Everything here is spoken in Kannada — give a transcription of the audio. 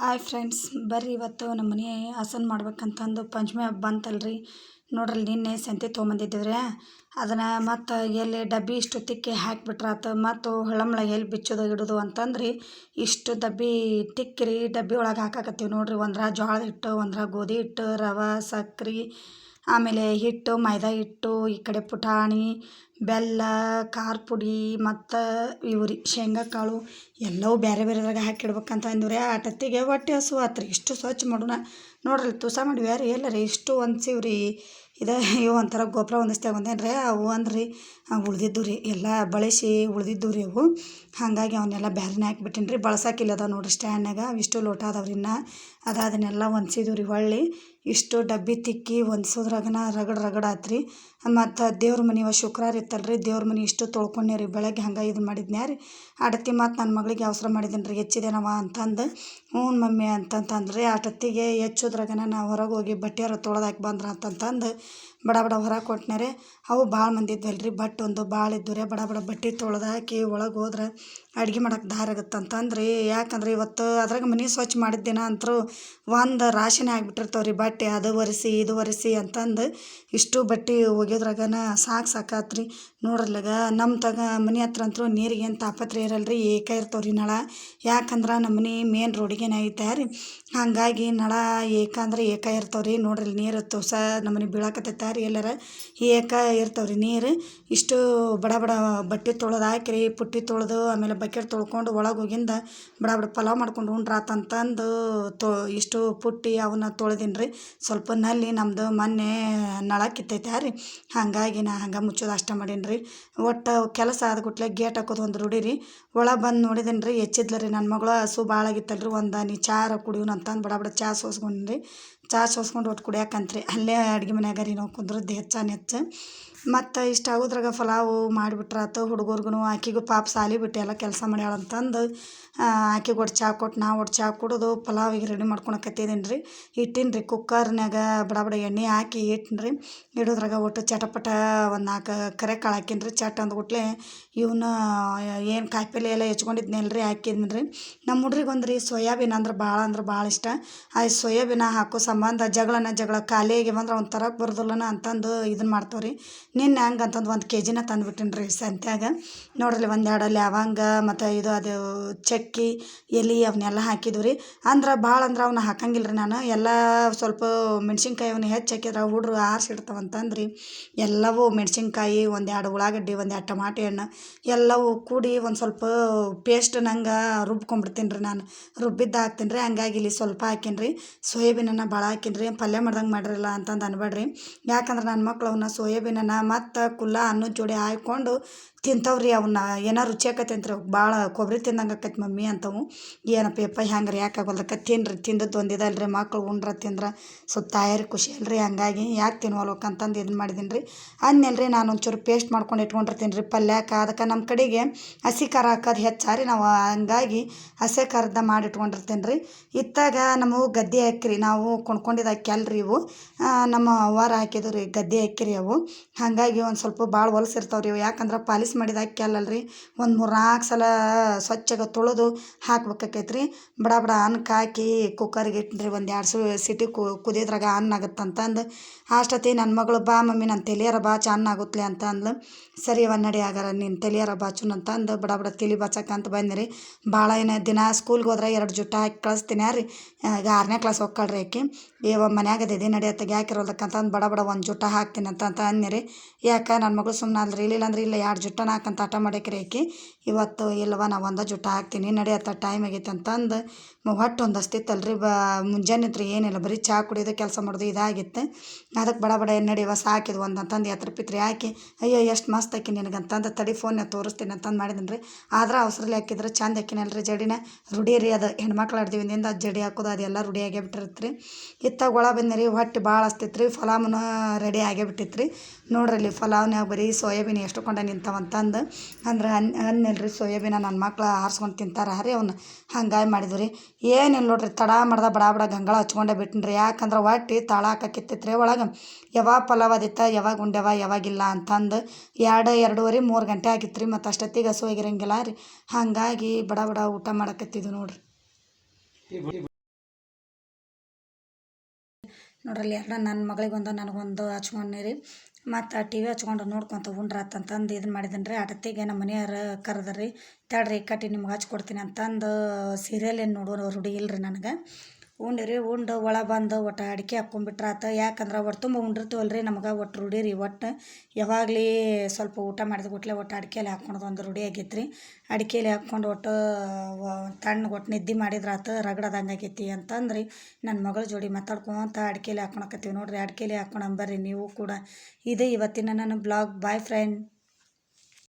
ಹಾಯ್ ಫ್ರೆಂಡ್ಸ್, ಬರ್ರಿ ಇವತ್ತು ನಮ್ಮ ಮನೆ ಹಸನ್ ಮಾಡ್ಬೇಕಂತಂದು ಪಂಚಮಿ ಹಬ್ಬ ಬಂತಲ್ರಿ. ನೋಡ್ರಿ ನಿನ್ನೆ ಸಂತೆ ತೊಗೊಂಬಂದಿದ್ದೀವ್ರಿ. ಅದನ್ನು ಮತ್ತು ಎಲ್ಲಿ ಡಬ್ಬಿ ಇಷ್ಟು ತಿಕ್ಕಿ ಹಾಕಿಬಿಟ್ರಾತು. ಮತ್ತು ಹೊಳಮಳ ಎಲ್ಲಿ ಬಿಚ್ಚೋದು ಇಡೋದು ಅಂತಂದ್ರಿ ಇಷ್ಟು ಡಬ್ಬಿ ತಿಕ್ಕಿರಿ ಡಬ್ಬಿ ಒಳಗೆ ಹಾಕಾಕತ್ತೀವಿ ನೋಡ್ರಿ. ಒಂದ್ರ ಜೋಳದ ಹಿಟ್ಟು, ಒಂದ್ರ ಗೋಧಿ ಹಿಟ್ಟು, ರವೆ, ಸಕ್ರೆ, ಆಮೇಲೆ ಹಿಟ್ಟು, ಮೈದಾ ಹಿಟ್ಟು, ಈ ಕಡೆ ಪುಟಾಣಿ, ಬೆಲ್ಲ, ಖಾರ ಪುಡಿ ಮತ್ತು ಇವು ರೀ ಶೇಂಗಾ ಕಾಳು ಎಲ್ಲವೂ ಬೇರೆ ಬೇರೆದ್ರಾಗ ಹಾಕಿಡ್ಬೇಕಂತ ಅಂದಿವ್ರಿ. ಆ ಟತ್ತಿಗೆ ಹೊಟ್ಟೆ ಹಸಿವು ಆತ್ರಿ. ಇಷ್ಟು ಸ್ವಚ್ಛ ಮಾಡೋಣ ನೋಡ್ರಿ, ತುಸ ಮಾಡಿವ್ಯಾ ರೀ ಎಲ್ಲರಿ ಇಷ್ಟು ಹೊಂದ್ಸಿವ್ರಿ. ಇವು ಒಂಥರ ಗೊಬ್ಬರ ಹೊಂದಿಸ್ತಾಗ ಒಂದೇನ್ರಿ ಅವು ಅಂದ್ರಿ ಉಳ್ದಿದ್ದು ರೀ ಎಲ್ಲ ಬಳಸಿ ಉಳ್ದಿದ್ದು ರೀ ಅವು. ಹಾಗಾಗಿ ಅವನ್ನೆಲ್ಲ ಬ್ಯಾರೆನೇ ಹಾಕಿಬಿಟ್ಟಿನಿ ರೀ. ಬಳಸೋಕಿಲ್ಲ ಅದಾವ ನೋಡ್ರಿ ಸ್ಟ್ಯಾಂಡ್ನಾಗ. ಇಷ್ಟು ಲೋಟ ಅದಾವ್ರಿ. ಇನ್ನು ಅದನ್ನೆಲ್ಲ ಹೊಂದ್ಸಿದ್ವಿ ರೀ. ಹೊಳ್ಳಿ ಇಷ್ಟು ಡಬ್ಬಿ ತಿಕ್ಕಿ ಹೊಂದ್ಸೋದ್ರಾಗನ ರಗಡ್ ಆತ್ರಿ. ಮತ್ತು ದೇವ್ರ ಮನೆ ಇವತ್ತು ಶುಕ್ರವಾರ ಇತ್ತಲ್ರಿ, ದೇವ್ರ ಮನೆ ಇಷ್ಟು ತೊಳ್ಕೊಂಡೆ ರೀ. ಬೆಳಗ್ಗೆ ಹಂಗೆ ಇದು ಮಾಡಿದ್ನ್ಯಾ ರೀ. ಆಟತ್ತಿ ಮತ್ತು ನನ್ನ ಮಗಳಿಗೆ ಅವಸರ ಮಾಡಿದ್ದೀನಿ ರೀ, ಹೆಚ್ಚಿದೇನವ ಅಂತಂದು. ಹ್ಞೂ ಮಮ್ಮಿ ಅಂತಂತಂದ್ರಿ. ಆಟತ್ತಿಗೆ ಹೆಚ್ಚೋದ್ರಾಗನ ನಾವು ಹೊರಗೆ ಹೋಗಿ ಬಟ್ಟೆಯಾರ ತೊಳ್ದಾಕಿ ಬಂದ್ರ ಅಂತಂದು ಬಡ ಹೊರಗೆ ಕೊಟ್ಟನೆ ರೀ. ಅವು ಭಾಳ ಮಂದಿ ಇದ್ವಲ್ರಿ, ಬಟ್ ಒಂದು ಭಾಳ ಇದ್ದು ರೀ. ಬಡ ಬಟ್ಟೆ ತೊಳ್ದಾಕಿ ಒಳಗೆ ಹೋದ್ರೆ ಅಡ್ಗೆ ಮಾಡಕ್ಕೆ ದಾರಿ ಆಗುತ್ತಂತಂದ್ರಿ. ಯಾಕಂದ್ರೆ ಇವತ್ತು ಅದ್ರಾಗ ಮನೆ ಸ್ವಚ್ಛ ಮಾಡಿದ ದಿನ ಅಂತೂ ಒಂದು ರಾಶಿನೇ ಆಗಿಬಿಟ್ಟಿರ್ತಾವ್ರಿ ಬಟ್ಟೆ. ಅದು ಒರೆಸಿ ಇದು ಒರೆಸಿ ಅಂತಂದು ಇಷ್ಟು ಬಟ್ಟೆ ಒಗೆಯೋದ್ರಾಗನ ಸಾಕಾತ್ರಿ. ನೋಡ್ರಲ್ಲಾಗ ನಮ್ಮ ಮನೆ ಹತ್ರ ಅಂತೂ ನೀರಿಗೆ ಏನು ತಾಪತ್ರೆ ಇರಲ್ರಿ, ಏಕ ಇರ್ತಾವ್ರಿ ನಳ. ಯಾಕಂದ್ರೆ ನಮ್ಮ ಮನೆ ಮೇನ್ ರೋಡಿಗೇನೆ ಐತೆ ರೀ. ಹಾಗಾಗಿ ನಳ ಏಕ ಅಂದ್ರೆ ಏಕ ಇರ್ತಾವ್ರಿ. ನೋಡ್ರಿ ನೀರು ತುಸ ನಮ್ಮನೆ ಬೀಳಾಕತ್ತೈತೆ ರೀ. ಎಲ್ಲರ ಏಕ ಇರ್ತಾವ್ರಿ ನೀರು. ಇಷ್ಟು ಬಡ ಬಟ್ಟೆ ತೊಳೆದು ಹಾಕಿರಿ, ಪುಟ್ಟಿ ತೊಳೆದು ಆಮೇಲೆ ಬಕೆಟ್ ತೊಳ್ಕೊಂಡು ಒಳಗೆ ಹೋಗಿಂದ ಬಡ ಪಲಾವ್ ಮಾಡ್ಕೊಂಡು ಉಂಡ್ರಾತಂತಂದು ಇಷ್ಟು ಪುಟ್ಟಿ ಅವನ್ನ ತೊಳೆದೀನಿ ರೀ. ಸ್ವಲ್ಪ ನಲ್ಲಿ ನಮ್ಮದು ಮೊನ್ನೆ ನಳ ಕಿತ್ತೈತೆ ರೀ. ಹಾಗಾಗಿ ನಾ ಹಂಗೆ ಮುಚ್ಚೋದು ಅಷ್ಟ ಮಾಡೀನಿ ರೀ. ಒಟ್ಟು ಕೆಲಸ ಆದ್ಗುಟ್ಲೆ ಗೇಟ್ ಹಾಕೋದು ಒಂದು ರೂಢಿ ರೀ. ಒಳಗೆ ಬಂದು ನೋಡಿದ್ದೀನಿ ರೀ, ಹೆಚ್ಚಿದ್ಲ ರೀ ನನ್ನ ಮಗಳು. ಹಸು ಭಾಳ ಆಗಿತ್ತಲ್ರಿ. ಒಂದು ನೀ ಚಾರ ಕುಡಿಯೋಣ ಅಂತಂದು ಬಡ ಚಾ ಸೋಸ್ಕೊಂಡ್ರಿ ರೀ. ಚಾ ಸೋಸ್ಕೊಂಡು ಒಟ್ಟು ಕುಡಿಯಾಕಂತ್ರಿ ಅಲ್ಲೇ ಅಡುಗೆ ಮನ್ಯಾಗ ರೀ ನಾವು ಕುಂದ್ರದ್ದು ಹೆಚ್ಚು. ಮತ್ತು ಇಷ್ಟ ಆಗೋದ್ರಾಗ ಪಲಾವು ಮಾಡಿಬಿಟ್ರಾತು. ಹುಡುಗರ್ಗೂ ಆಕಿಗೂ ಪಾಪ ಸಾಲಿ ಬಿಟ್ಟು ಎಲ್ಲ ಕೆಲಸ ಮಾಡ್ಯಾಳಂತಂದು ಆಕಿಗೆ ಒಟ್ಟು ಚಾ ಕೊಟ್ಟು ನಾವು ಒಟ್ಟು ಚಾ ಕುಡಿದು ಪಲಾವಿಗೆ ರೆಡಿ ಮಾಡ್ಕೊಳಕತ್ತಿದ್ದೀನಿ ರೀ. ಇಟ್ಟೀನಿ ರೀ ಕುಕ್ಕರ್ನಾಗ. ಬಡ ಎಣ್ಣೆ ಹಾಕಿ ಇಟ್ಟಿನಿ ರೀ. ಇಡೋದ್ರಾಗ ಒಟ್ಟು ಚಟಪಟ ಒಂದು 4 ಕರೆಕಾಳು ಹಾಕೀನಿ ರೀ. ಚಟ್ ಅಂದ್ಬಿಟ್ಲೆ ಇವನ್ನ ಏನು ಕಾಯಿಪಲ್ಲೆ ಎಲ್ಲ ಹೆಚ್ಕೊಂಡಿದ್ನಲ್ಲ ರೀ ಹಾಕಿದ್ದೀನಿ ರೀ. ನಮ್ಮ ಹುಡ್ರಿಗೆ ಸೋಯಾಬೀನ್ ಅಂದ್ರೆ ಭಾಳ ಇಷ್ಟ. ಆ ಸೋಯಾಬೀನ ಹಾಕೋ ಸಂಬಂಧ ಜಗಳ ಖಾಲಿ ಆಗ್ಯಾವಂದ್ರೆ ಅವ್ನು ತರಕ್ಕೆ ಬರೋದಿಲ್ಲನ ಅಂತಂದು ಇದನ್ನು ಮಾಡ್ತಾವ್ರಿ. ನಿನ್ನೆ ಹಂಗೆ ಅಂತಂದು 1 kg ತಂದುಬಿಟ್ಟಿನಿ ರೀ ಸಂತ್ಯಾಗ. ನೋಡ್ರಿ 1-2 ಲವಂಗ ಮತ್ತು ಅದು ಚಕ್ಕಿ ಎಲೆ ಅವನ್ನೆಲ್ಲ ಹಾಕಿದ್ವಿ ರೀ. ಅಂದ್ರೆ ಭಾಳ ಅಂದ್ರೆ ಅವನ್ನ ಹಾಕಂಗಿಲ್ಲ ರೀ ನಾನು. ಎಲ್ಲ ಸ್ವಲ್ಪ ಮೆಣ್ಸಿನ್ಕಾಯಿ ಅವನ್ನ ಹೆಚ್ಚು ಹಾಕಿದ್ರೆ ಹುಡ್ರು ಆರಿಸಿಡ್ತಾವಂತಂದ್ರಿ ಎಲ್ಲವೂ ಮೆಣ್ಸಿನ್ಕಾಯಿ, 1-2 ಉಳ್ಳಾಗಡ್ಡಿ, 1-2 ಟಮಾಟೆ ಹಣ್ಣು ಎಲ್ಲವೂ ಕೂಡಿ ಒಂದು ಸ್ವಲ್ಪ ಪೇಸ್ಟ್ ನಂಗೆ ರುಬ್ಕೊಂಡ್ಬಿಡ್ತೀನಿ ರೀ ನಾನು. ರುಬ್ಬಿದ್ದು ಹಾಕ್ತೀನಿ ರೀ. ಹಂಗಾಗಿ ಇಲ್ಲಿ ಸ್ವಲ್ಪ ಹಾಕೀನಿ ರೀ. ಸೋಯಾಬೀನನ್ನು ಭಾಳ ಹಾಕೀನಿ ರೀ. ಪಲ್ಯ ಮಾಡ್ದಂಗೆ ಮಾಡಿರಲ್ಲ ಅಂತಂದು ಅನ್ಬೇಡ್ರಿ. ಯಾಕಂದ್ರೆ ನನ್ನ ಮಕ್ಳು ಅವನ್ನ ಸೋಯಾಬೀನನ್ನು ಮತ್ತು ಕುಲ್ಲ ಅನ್ನದ ಜೋಡಿ ಹಾಕ್ಕೊಂಡು ತಿಂತಾವ್ರಿ. ಅವನ್ನ ಏನೋ ರುಚಿ ಆಕೈತೆ ಅಂತ್ರಿ. ಭಾಳ ಕೊಬ್ಬರಿ ತಿಂದಂಗೆ ಆಕೈತೆ ಮಮ್ಮಿ ಅಂತವು. ಏನಪ್ಪ ಯಪ್ಪ ಹ್ಯಾಂಗೆ ರೀ ಯಾಕಾಗಲ್ದಕ್ಕ ತಿನ್ನಿರಿ, ತಿಂದದ್ದು ಒಂದಿದಲ್ರಿ. ಮಕ್ಳು ಉಂಡ್ರ ತಿಂದ್ರೆ ಸ್ವಲ್ಪ ತಾಯಾರಿಗೆ ಖುಷಿ ಅಲ್ರಿ. ಹಂಗಾಗಿ ಯಾಕೆ ತಿನ್ವಲ್ವಕ್ಕಂತಂದು ಇದನ್ನು ಮಾಡಿದ್ದೀನಿ ರೀ. ಅಂದ್ನಲ್ರಿ ನಾನು ಒಂಚೂರು ಪೇಸ್ಟ್ ಮಾಡ್ಕೊಂಡು ಇಟ್ಕೊಂಡಿರ್ತೀನಿ ರೀ ಪಲ್ಯಕ್ಕೆ. ಅದಕ್ಕೆ ನಮ್ಮ ಕಡೆಗೆ ಹಸಿ ಖಾರ ಹಾಕೋದು ಹೆಚ್ಚಾರಿ ನಾವು. ಹಂಗಾಗಿ ಹಸಿ ಖಾರದ ಮಾಡಿ ಇಟ್ಕೊಂಡಿರ್ತೀನಿ ರೀ. ಇತ್ತಾಗ ನಮ್ಮವು ಗದ್ದೆ ಅಕ್ಕಿ ನಾವು ಕೊಂಡ್ಕೊಂಡಿದ್ದು ಅಕ್ಕಿ ಅಲ್ರಿ ಇವು. ನಮ್ಮ ಅವ್ವಾರು ಹಾಕಿದ್ರು ರೀ ಗದ್ದೆ ಅಕ್ಕಿ ರೀ ಅವು. ಹಾಗಾಗಿ ಒಂದು ಸ್ವಲ್ಪ ಭಾಳ ಹೊಲಸಿರ್ತಾವ್ರಿ ಇವು. ಯಾಕಂದ್ರೆ ಪಾಲಿಸ್ ಮಾಡಿದ ಅಕ್ಕಿ ಅಲ್ಲಲ್ರಿ. ಒಂದು 3-4 ಸಲ ಸ್ವಚ್ಛಗೆ ತೊಳೆದು ಹಾಕ್ಬೇಕಾಕೈತೆ ರೀ. ಬಡ ಅನ್ನಕ್ಕೆ ಹಾಕಿ ಕುಕ್ಕರ್ಗೆ ಇಟ್ಟಿನಿ ರೀ. 1-2 ಸಿಟಿ ಕುದಿಯೋದ್ರಾಗ ಅನ್ನ ಆಗುತ್ತಂತಂದು ಅಷ್ಟೊತ್ತಿ ನನ್ನ ಮಗಳು ಬಾ ಮಮ್ಮಿ ನನ್ನ ತಲಿಯಾರ ಬಾಚು ಅನ್ನ ಆಗುತ್ತಲೆ ಅಂತ ಅಂದ್ಲು. ಸರಿ ನಡಿ ಆಗಾರ ನೀನು ತಲಿಯಾರ ಬಾಚುನ್ ಅಂತಂದು ಬಡ ತಲೆ ಬಾಚಕ್ಕಂತ ಬಂದೆ ರೀ. ಭಾಳ ದಿನ ಸ್ಕೂಲ್ಗೆ ಹೋದ್ರೆ 2 ಜುಟ್ಟ ಹಾಕಿ ಕಳಿಸ್ತೀನಿ ರೀ. ಈಗ 6ನೇ ಕ್ಲಾಸ್ ಹೋಗ್ಕಳ್ರಿ ಆಕಿ. ಮನ್ಯಾಗ ಅದೇ ನಡಿಯತ್ತಾಗ ಯಾಕಿರೋದಕ್ಕಂತಂದು ಬಡ 1 ಜುಟ್ಟ ಹಾಕ್ತೀನಿ ಅಂತ ಅಂದೆ ರೀ. ಯಾಕೆ ನನ್ನ ಮಗಳು ಸುಮ್ಮನೆ ಅಲ್ರಿ. ಇಲ್ಲ 2 ಜುಟ್ಟನ ಹಾಕಂತ ಆಟ ಮಾಡಕ್ರಿ ಆಕಿ. ಇವತ್ತು ಇಲ್ಲವ ನಾ 1 ಜುಟ್ಟ ಹಾಕ್ತೀನಿ ನಡಿಯತ್ತ ಟೈಮ್ ಆಗೈತೆ ಅಂತಂದು ಹೊಟ್ಟೆ ಒಂದು ಹಸ್ತಿತ್ತಲ್ರಿ. ಮುಂಜಾನೆ ಇದ್ರೆ ಏನಿಲ್ಲ ಬರೀ ಚಹಾ ಕುಡಿಯೋದು ಕೆಲಸ ಮಾಡೋದು ಇದಾಗಿತ್ತು. ಅದಕ್ಕೆ ಬಡ ನಡಿಯವ ಸಾಕಿದ್ವು ಅಂತಂದು ಎತ್ರ ಹಾಕಿ ಅಯ್ಯೋ ಎಷ್ಟು ಮಸ್ತ್ ಹಾಕಿ ನಿನಗಂತಂದು ತಡಿ ಫೋನ್ಯಾಗ ತೋರಿಸ್ತೀನಿ ಅಂತಂದು ಮಾಡಿದ್ದೀನಿ ರೀ. ಆದ್ರೆ ಅವಸರಲ್ಲಿ ಹಾಕಿದ್ರೆ ಚಂದ ಹಾಕಿನಲ್ರಿ. ಜಡಿನ ರೂಢಿ ರೀ ಅದು. ಹೆಣ್ಮಕ್ಳು ಆಡ್ದಿವಿಂದಿಂದ ಅದು ಜಡಿ ಹಾಕೋದು ಅದೆಲ್ಲ ರೂಢಿ ಆಗೇ ಬಿಟ್ಟಿರುತ್ತೆ ರೀ. ಇತ್ತಾಗ ಒಳ ಬಂದೆ ರೀ. ಹೊಟ್ಟೆ ಭಾಳ ಹಸ್ತಿತ್ತು ರೀ. ಪಲಾವ್ನು ರೆಡಿ ಆಗೇ ಬಿಟ್ಟಿತ್ತು ರೀ. ನೋಡ್ರಲ್ಲಿ ಪಲಾವ್ನ್ಯಾಗ ಬರೀ ಸೋಯಾಬೀನ್ ಎಷ್ಟು ಕೊಂಡ ನಿಂತಾವಂತಂದು ಅಂದ್ರೆ ಅನ್ನಲ್ರಿ. ಸೋಯಾಬೀನ ನನ್ನ ಮಕ್ಳು ಆರಿಸ್ಕೊಂಡು ತಿಂತಾರೆ ರೀ ಅವನ್ನ. ಹಂಗಾಗಿ ಮಾಡಿದ್ವಿ ರೀ. ಏನಿಲ್ಲ ನೋಡ್ರಿ, ತಡ ಮಾಡ್ದೆ ಬಡ ಗಂಗಾಳ ಹಚ್ಕೊಂಡೇ ಬಿಟ್ಟಿನಿ ರೀ. ಯಾಕಂದ್ರೆ ಹೊಟ್ಟೆ ತಾಳ ಹಾಕಕ್ಕಿತ್ತೈತೆ ರೀ ಒಳಗೆ. ಯಾವಾಗ ಪಲಾವ್ ಆದಿತ್ತ ಯಾವಾಗ ಉಂಡ್ಯಾವ ಯಾವಾಗಿಲ್ಲ ಅಂತಂದು 2-2:30 3 ಗಂಟೆ ಆಗಿತ್ತು ರೀ. ಮತ್ತು ಅಷ್ಟೊತ್ತಿಗೆ ಹಸುವಾಗಿರಂಗಿಲ್ಲ ರೀ. ಹಾಗಾಗಿ ಬಡ ಊಟ ಮಾಡಕತ್ತಿದ್ವಿ ನೋಡ್ರಿ. ನೋಡ್ರಲ್ಲಿ ಎಲ್ಲ ನನ್ನ ಮಗಳಿಗೊಂದು ನನಗೊಂದು ಹಚ್ಕೊಂಡಿ ರೀ ಮತ್ತು ಟಿ ವಿ ಹಚ್ಕೊಂಡು ನೋಡ್ಕೊತ ಉಂಡ್ರಾತಂತಂದು ಇದನ್ನು ಮಾಡಿದ್ದೀನಿ ರೀ ಅಟತ್ತಿಗೆ ನಮ್ಮ ಮನೆಯವ್ರು ಕರೆದ್ರಿ ತಡ್ರಿ ಕಟ್ಟಿ ನಿಮ್ಗೆ ಹಚ್ಕೊಡ್ತೀನಿ ಅಂತಂದು ಸೀರಿಯಲ್ ಏನು ನೋಡೋ ರೂಢಿ ಇಲ್ರಿ ನನಗೆ ಉಂಡಿರಿ ಉಂಡು ಒಳಗೆ ಬಂದು ಒಟ್ಟು ಅಡಿಕೆ ಹಾಕ್ಕೊಂಬಿಟ್ರಾತ ಯಾಕಂದ್ರೆ ಒಟ್ಟು ತುಂಬ ಉಂಡಿರ್ತೀವಲ್ಲ ರೀ ನಮಗೆ ಒಟ್ಟು ರೂಢಿ ರೀ ಒಟ್ಟು ಯಾವಾಗಲೇ ಸ್ವಲ್ಪ ಊಟ ಮಾಡಿದ ಕೂಡಲೇ ಒಟ್ಟು ಅಡಿಕೆಯಲ್ಲಿ ಹಾಕ್ಕೊಳೋದು ಒಂದು ರೂಢಿ ಆಗೈತೆ ರೀ ಅಡಿಕೆಯಲ್ಲಿ ಹಾಕ್ಕೊಂಡು ಒಟ್ಟು ತಣ್ಣಗೆ ಒಟ್ಟು ನಿದ್ದೆ ಮಾಡಿದ್ರಾತು ರಗಡದಂಗೆ ಆಗೈತಿ ಅಂತಂದ್ರಿ ನನ್ನ ಮಗಳ ಜೋಡಿ ಮಾತಾಡ್ಕೊತ ಅಡಿಕೆಯಲ್ಲಿ ಹಾಕ್ಕೊಳಕತ್ತೀವಿ ನೋಡಿರಿ ಅಡಿಕೆಯಲ್ಲಿ ಹಾಕ್ಕೊಳಂಬರ್ರಿ ನೀವು ಕೂಡ ಇದೇ ಇವತ್ತಿನ ನನ್ನ ಬ್ಲಾಗ್ ಬಾಯ್ ಫ್ರೆಂಡ್.